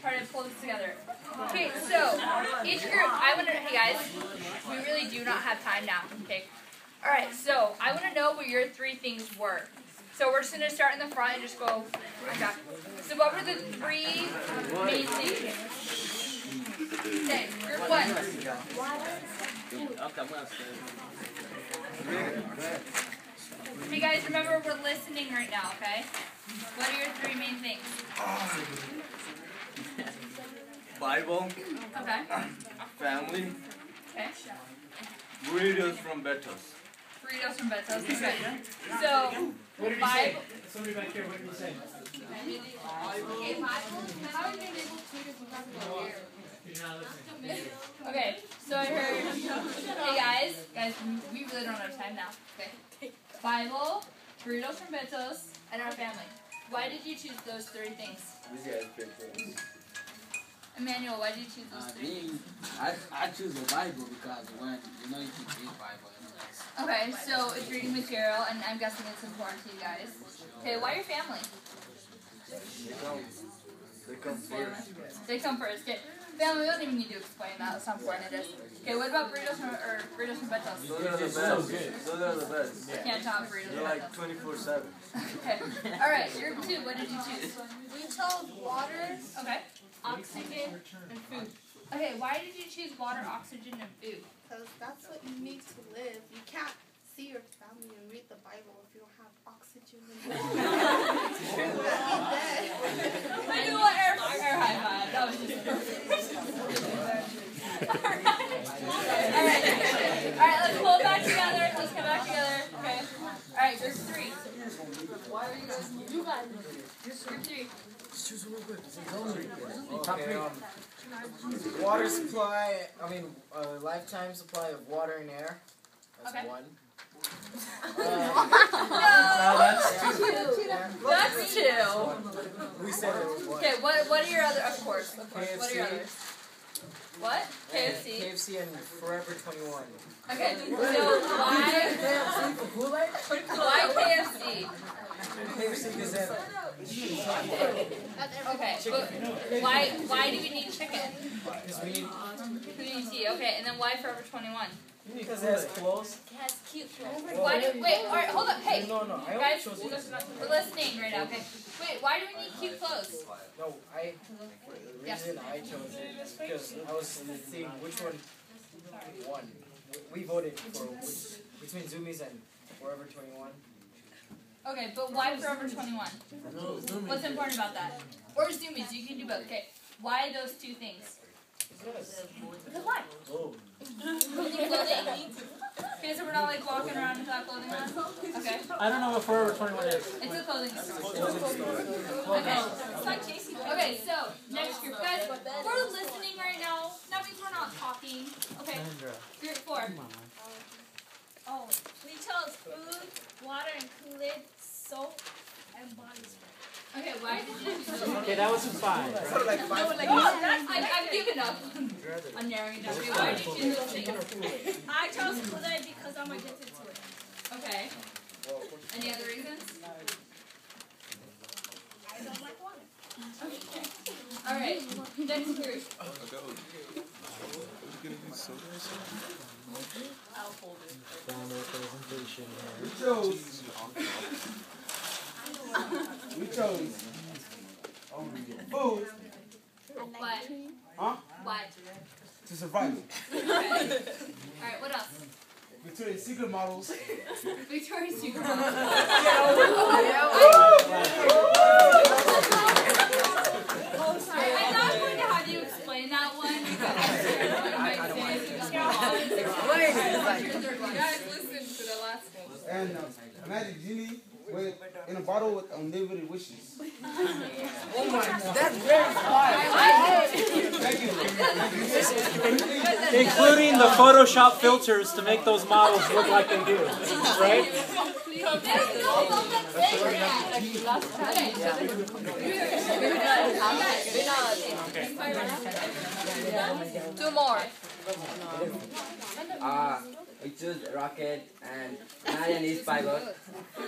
try to pull this together. Okay, so each group, hey guys, we really do not have time now. Okay. All right, so I want to know what your 3 things were. So we're just going to start in the front and just go okay. So what were the 3 main things? Okay, group 1. Hey guys, remember we're listening right now, okay? What are your 3 main things? Bible. Okay. Family. Okay. Burritos from Betos. Burritos from Betos. Okay. So, Bible. Somebody back here, what did you say? Okay, so I heard, hey guys, we really don't have time now. Okay. Bible, burritos from Betos, and our family. Why did you choose those 3 things? These guys picked those. Emmanuel, why did you choose those 3 things? I choose the Bible because when you know you can read Bible. Okay, so it's reading material, and I'm guessing it's important to you guys. Okay, why your family? They come first. They come first. Okay, family, we don't even need to explain that. That's how important it is. Okay, what about burritos from Betos? Those are the best. Those are the best. Can't top burritos They're from like Betos. 24/7. Okay. All right, group 2. What did you choose? We chose water, Okay. oxygen, and food. Okay, why did you choose water, oxygen, and food? Because that's what you need to live. You can't see your family and read the Bible if you don't have oxygen and food. I know what air high five. That was just perfect. All right, let's pull it back together. Let's come back together. Okay. All right, group 3. Why are you guys? You guys. Group 3. Okay, water supply, lifetime supply of water and air. That's Okay. 1. No, That's 2. that's 2. We said it was 1. Okay, what are your other? Of course. What are your KFC. others? What? KFC. KFC and Forever 21. Okay, so why KFC? KFC Gazette. Okay, but why do we need chicken? Because we need, Community, okay, and then why Forever 21? because it has clothes. It has cute clothes. Why do, wait, alright, hold up, hey. No, I only Guys, chose we're listening right now, okay? Wait, why do we need cute clothes? No, the reason I chose it is because I was seeing which one won. We voted for between Zoomies and Forever 21. Okay, but why Forever 21? What's important about that? Or Zoomies, you can do both, okay? Why those 2 things? Because why? Clothing? Okay, so we're not like walking around without clothing on? Okay. I don't know what Forever 21 is. It's a clothing store. Okay, so next group. Guys, we're listening right now. That means we're not talking. Okay, group 4. Oh, we chose food, water and Kool-Aid, soap, and body spray. Okay, why did you choose those? Okay, that was 5. Right? I've given up on narrowing it down. Okay, why did you choose those things? I chose Kool-Aid because I'm addicted to it. Okay. Any other reasons? I don't like water. Okay. Alright, next group. I'll hold it. We chose food. What? Huh? What? To survive. Okay. Alright, what else? Victoria's Secret models. Victoria's Secret. I'm not going to have you explain that one Guys, listen to the last one. And a magic genie with in a bottle with unlimited wishes. Oh my God, that's very fun. Thank you. Including the Photoshop filters to make those models look like they do. Right? Two more. We choose rocket and Marian is fiber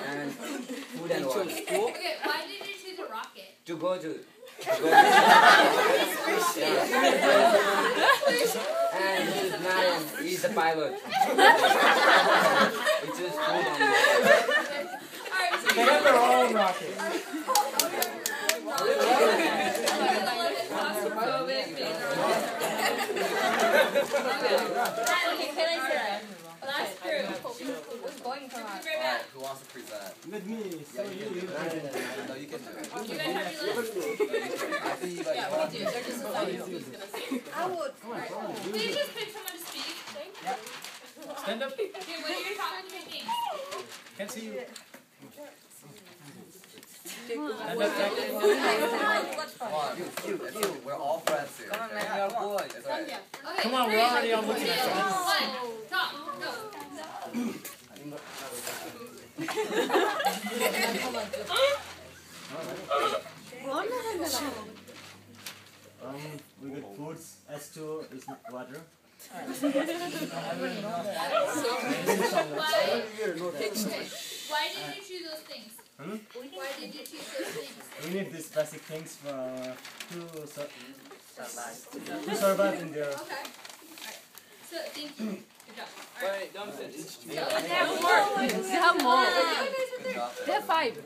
and food and water. Okay, why did you choose a rocket? To go to And this is Mariam. He's the pilot. It's just food on there. Alright, so They have their own rocket. Last group. Who's going from us? Who wants to present? With me, so you. No, you can do it. You guys have your list? I think you guys want to. I would. Please just pick someone to speak. Stand up. Okay, what are your top 3 things? Can't see you. Come on, we're all friends here. Come on, man, you're boys. It's alright. Okay, Come on, we're 3, already on looking at 2, you. 1, talk. Go. We got foods. S2 is water. Why did you choose those things? Why did you choose those things? We need these basic things to survive in there. Okay. Alright. So, thank you. Good job. Wait, don't finish. They have more. They have more. They have 5.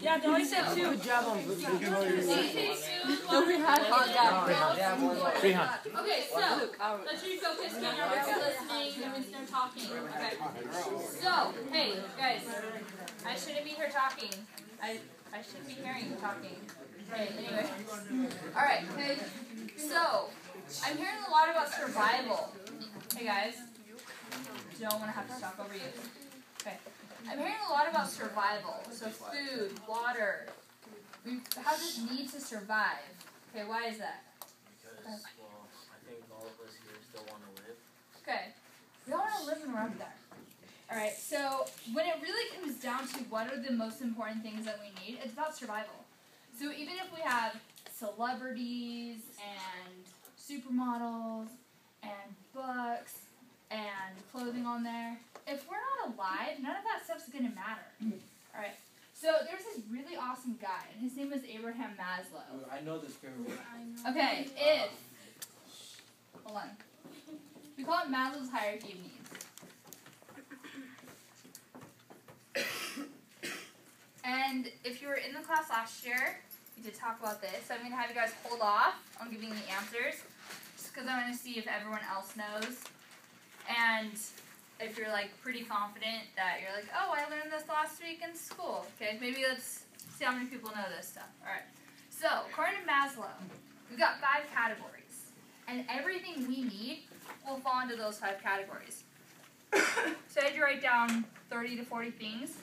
Yeah, they only said 2. Good job on Freehand. Okay, so let's refocus. Can everyone listening? Everyone's done talking. Okay. So, hey, guys, I shouldn't be here talking. I should be hearing you talking. Okay, anyway. Alright, okay. So, I'm hearing a lot about survival. Hey guys, don't want to have to talk over you. Okay. I'm hearing a lot about survival. So food, water. We have this need to survive. Okay, why is that? Because, well, I think all of us here still want to live. Okay. We all want to live and we're up there. Alright, so when it really comes down to what are the most important things that we need, it's about survival. So even if we have celebrities and supermodels and books and clothing on there, if we're not alive, none of that stuff's going to matter. Alright, so there's this really awesome guy, and his name was Abraham Maslow. I know this pyramid. Okay, hold on. We call it Maslow's hierarchy of needs. And if you were in the class last year, we did talk about this, so I'm going to have you guys hold off on giving the answers, just because I want to see if everyone else knows. And if you're like pretty confident that you're like, oh, I learned this last week in school. Okay, maybe let's see how many people know this stuff. Alright, so according to Maslow, we've got 5 categories. And everything we need will fall into those 5 categories. So I had to write down 30 to 40 things.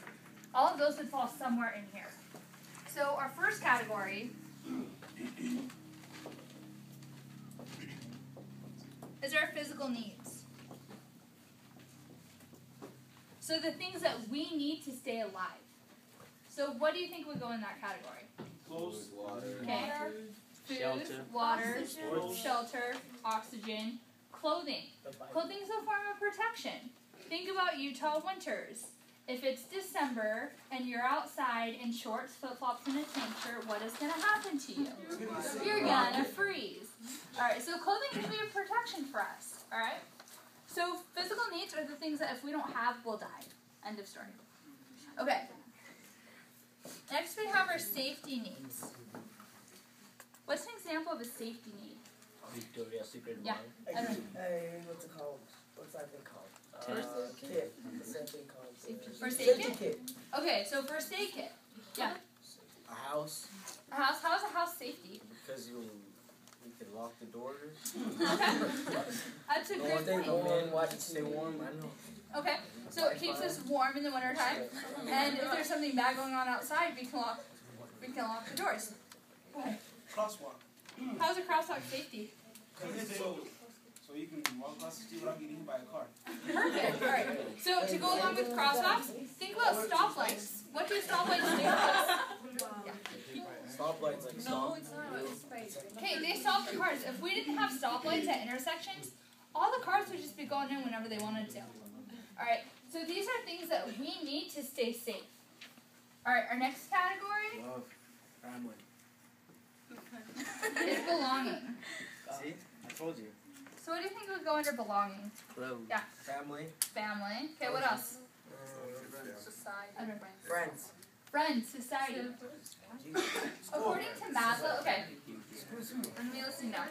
All of those would fall somewhere in here. So our first category is our physical needs. So the things that we need to stay alive. So what do you think would go in that category? Clothes, water. Okay. Food, Shelter. water, shelter, oxygen, clothing. Clothing is a form of protection. Think about Utah winters. If it's December and you're outside in shorts, flip-flops, and a tank shirt, what is going to happen to you? You're going to freeze. Alright, so clothing can be a protection for us. Alright? So physical needs are the things that if we don't have, we'll die. End of story. Okay. Next we have our safety needs. What's an example of a safety need? Victoria's Secret. Yeah. I don't know. Hey, what's it called? What's that thing called? Kit. What's that thing called? First aid kit? Okay, so first aid kit. Yeah. A house. A house. How is a house safety? Because you can lock the doors. That's a No great one point. no one watch it stay warm. I know. Okay, so it keeps us warm in the wintertime, and if there's something bad going on outside, we can lock the doors. Crosswalk. How's a crosswalk safety? So you can walk across the street without getting hit by a car. Perfect. All right. So to go along with crosswalks, think about stoplights. What do stoplights do for us? Stoplights like stop. Okay, they stop the cars. If we didn't have stoplights at intersections, all the cars would just be going in whenever they wanted to. All right. So these are things that we need to stay safe. All right. Our next category Love. Family. is belonging. See? I told you. So what do you think would go under belonging? Yeah. Family. Family. Okay, what else? Friends. Friends, society. According to Maslow, okay. Let me listen now.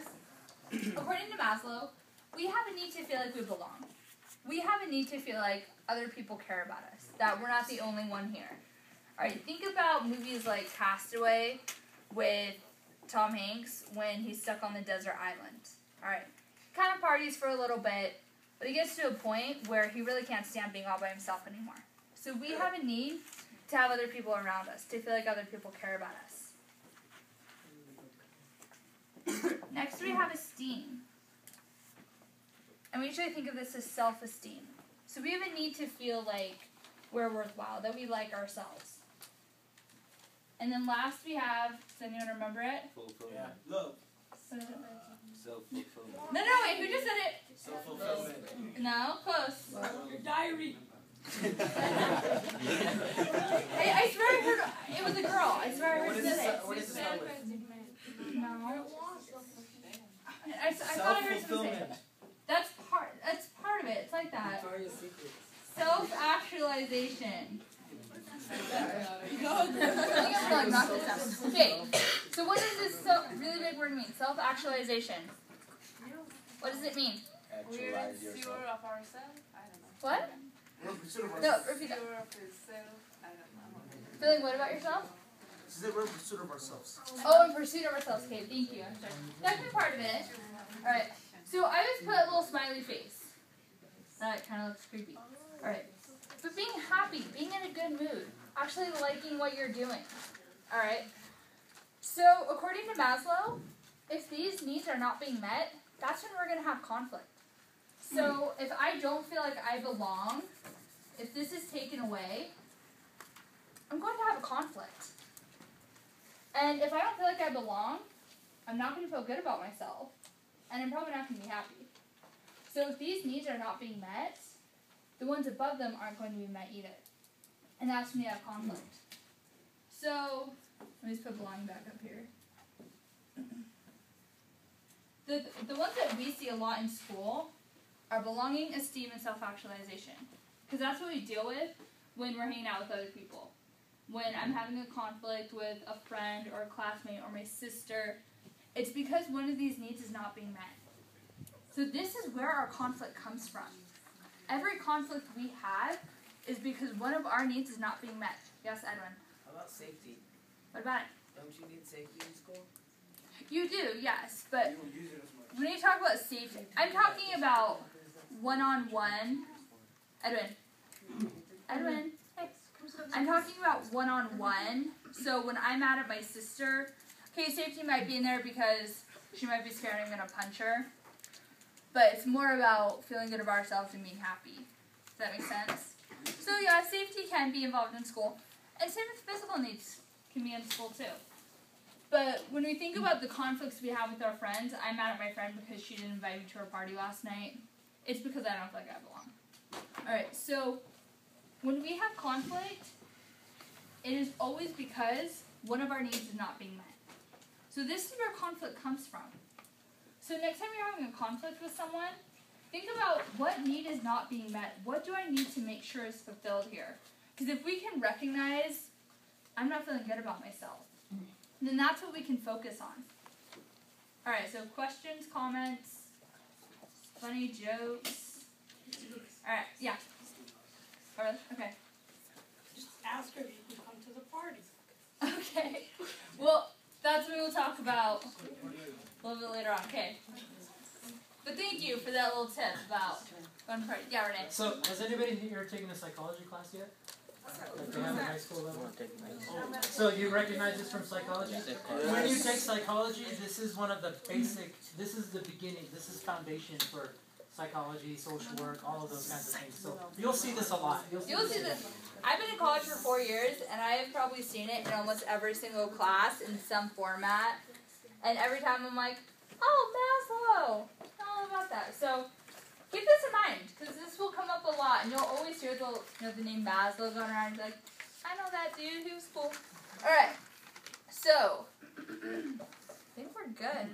According to Maslow, we have a need to feel like we belong. We have a need to feel like other people care about us, that we're not the only one here. Alright, think about movies like Castaway with Tom Hanks when he's stuck on the desert island. Alright, kind of parties for a little bit, but he gets to a point where he really can't stand being all by himself anymore. So we have a need to have other people around us, to feel like other people care about us. Next we have esteem. And we usually think of this as self-esteem. So we have a need to feel like we're worthwhile, that we like ourselves. And then last we have, does anyone remember it? Yeah. Love. What is it? Self-fulfillment. No, wait, who just said it? Self-fulfillment. No, close. Your diary. I swear I heard, it was a girl. I swear I heard it say it. What is this start with? No. I thought I heard someone say it. That's part of it. It's like that. Victoria's Secret. Self-actualization. I think I'm gonna like knock this out. Okay, so what does this really big word mean? Self-actualization. What does it mean? Actualize yourself. of ourselves? I don't know. What? We're in pursuit of No, ourselves. repeat that. Of yourself? I don't know. Feeling what about yourself? She said we're in pursuit of ourselves. Oh, in pursuit of ourselves. Okay, thank you. I'm sorry. That's been part of it. Alright, so I always put a little smiley face. That kind of looks creepy. Alright, but being happy, being in a good mood, actually liking what you're doing. Alright, so according to Maslow, if these needs are not being met, that's when we're going to have conflict. So if I don't feel like I belong, if this is taken away, I'm going to have a conflict. And if I don't feel like I belong, I'm not going to feel good about myself, and I'm probably not going to be happy. So if these needs are not being met, the ones above them aren't going to be met either. And that's when you have conflict. So, let me just put belonging back up here. The ones that we see a lot in school are belonging, esteem, and self-actualization. Because that's what we deal with when we're hanging out with other people. When I'm having a conflict with a friend or a classmate or my sister, it's because one of these needs is not being met. So this is where our conflict comes from. Every conflict we have is because one of our needs is not being met. Yes, Edwin? How about safety? What about it? Don't you need safety in school? You do, yes, but when you talk about safety, I'm talking about one-on-one. Edwin. Hey. I'm talking about one-on-one. So when I'm mad at my sister, okay, safety might be in there because she might be scared I'm going to punch her. But it's more about feeling good about ourselves and being happy. Does that make sense? So yeah, safety can be involved in school. And same with physical needs can be in school too. But when we think about the conflicts we have with our friends, I'm mad at my friend because she didn't invite me to her party last night. It's because I don't feel like I belong. Alright, so when we have conflict, it is always because one of our needs is not being met. So this is where conflict comes from. So next time you're having a conflict with someone, think about what need is not being met. What do I need to make sure is fulfilled here? Because if we can recognize, I'm not feeling good about myself, then that's what we can focus on. Alright, so questions, comments, funny jokes. Alright, yeah. Alright, okay. Just ask her if you can come to the party. Okay. Well, that's what we'll talk about a little bit later on. Okay. But thank you for that little tip about fun party. Yeah, Renee. So, has anybody here taken a psychology class yet? Like they have at high school level? So you recognize this from psychology? When you take psychology, this is one of the basic, this is the beginning, this is foundation for psychology, social work, all of those kinds of things. So you'll see this a lot. You'll see this. I've been in college for 4 years, and I have probably seen it in almost every single class in some format. And every time I'm like, oh, Maslow, all about that. So keep this in mind, because this will come up a lot, and you'll always hear the name Maslow going around. And be like, I know that dude. He was cool. All right. So I think we're good.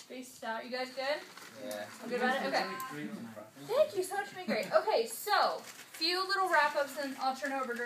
spaced out. You guys good? Yeah. I'm good about it? Okay. Thank you so much for being great. Okay, so, few little wrap-ups and I'll turn over to